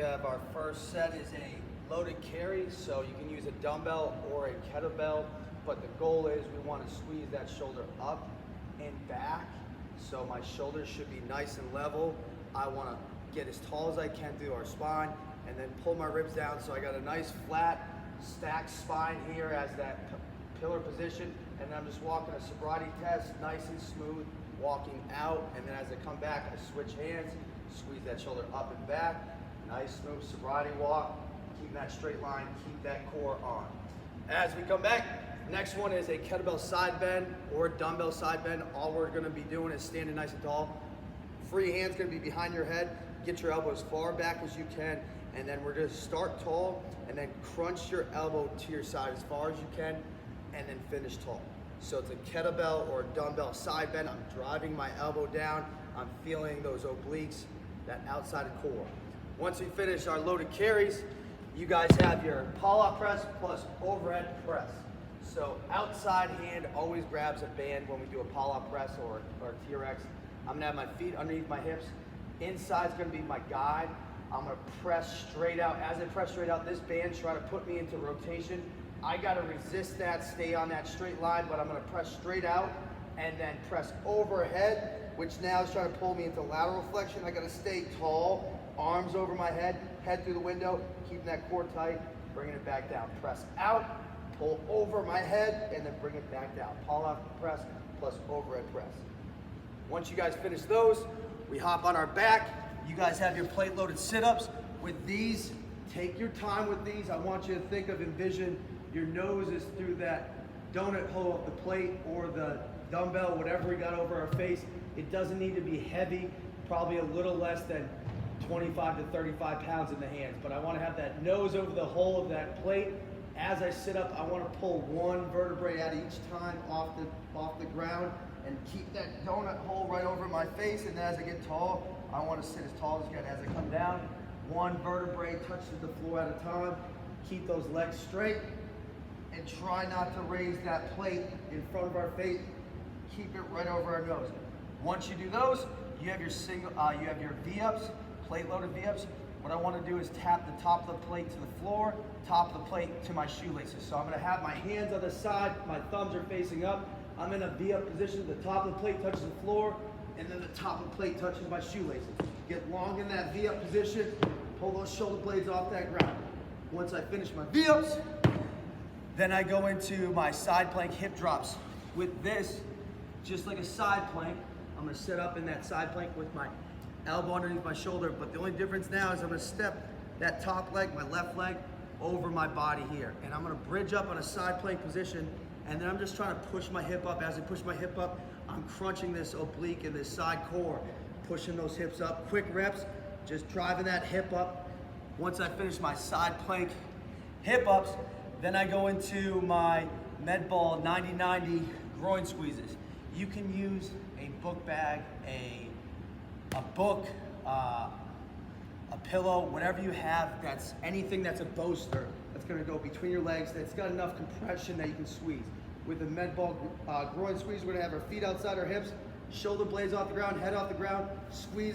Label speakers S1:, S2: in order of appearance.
S1: have our first set is a loaded carry, so you can use a dumbbell or a kettlebell, but the goal is we want to squeeze that shoulder up and back, so my shoulders should be nice and level. I want to get as tall as I can through our spine, and then pull my ribs down so I got a nice flat stacked spine here as that pillar position, and then I'm just walking a sobriety test, nice and smooth, walking out, and then as I come back, I switch hands, squeeze that shoulder up and back, nice smooth sobriety walk, keep that straight line, keep that core on. As we come back, next one is a kettlebell side bend or dumbbell side bend. All we're gonna be doing is standing nice and tall. Free hand's gonna be behind your head, get your elbow as far back as you can, and then we're gonna start tall, and then crunch your elbow to your side as far as you can, and then finish tall. So it's a kettlebell or a dumbbell side bend. I'm driving my elbow down. I'm feeling those obliques, that outside core. Once we finish our loaded carries, you guys have your pull-up press plus overhead press. So outside hand always grabs a band when we do a pull-up press or TRX. I'm gonna have my feet underneath my hips. Inside's gonna be my guide. I'm gonna press straight out. As I press straight out, this band's trying to put me into rotation. I gotta resist that, stay on that straight line, but I'm gonna press straight out and then press overhead, which now is trying to pull me into lateral flexion. I gotta stay tall, arms over my head through the window, keeping that core tight, bringing it back down. Press out, pull over my head, and then bring it back down. Pull-up press plus overhead press. Once you guys finish those, we hop on our back. You guys have your plate-loaded sit-ups. With these, take your time with these. I want you to think of, envision your nose is through that donut hole of the plate or the dumbbell, whatever we got over our face. It doesn't need to be heavy, probably a little less than 25 to 35 pounds in the hands, but I want to have that nose over the hole of that plate. As I sit up, I want to pull one vertebrae out each time off the ground and keep that donut hole right over my face. And as I get tall, I want to sit as tall as I can. As I come down, one vertebrae touches the floor at a time. Keep those legs straight and try not to raise that plate in front of our face. Keep it right over our nose. Once you do those, you have your V-ups, plate-loaded V-ups. What I want to do is tap the top of the plate to the floor, top of the plate to my shoelaces. So I'm going to have my hands on the side, my thumbs are facing up. I'm in a V-up position, the top of the plate touches the floor, and then the top of the plate touches my shoelaces. Get long in that V-up position, pull those shoulder blades off that ground. Once I finish my V-ups, then I go into my side plank hip drops. With this, just like a side plank, I'm gonna sit up in that side plank with my elbow underneath my shoulder, but the only difference now is I'm gonna step that top leg, my left leg, over my body here. And I'm gonna bridge up on a side plank position, and then I'm just trying to push my hip up. As I push my hip up, I'm crunching this oblique and this side core, pushing those hips up. Quick reps, just driving that hip up. Once I finish my side plank hip ups, then I go into my med ball 90-90 groin squeezes. You can use a book bag, a book, a pillow, whatever you have, that's anything that's a bolster that's gonna go between your legs, that's got enough compression that you can squeeze. With the med ball groin squeeze, we're gonna have our feet outside our hips, shoulder blades off the ground, head off the ground, squeeze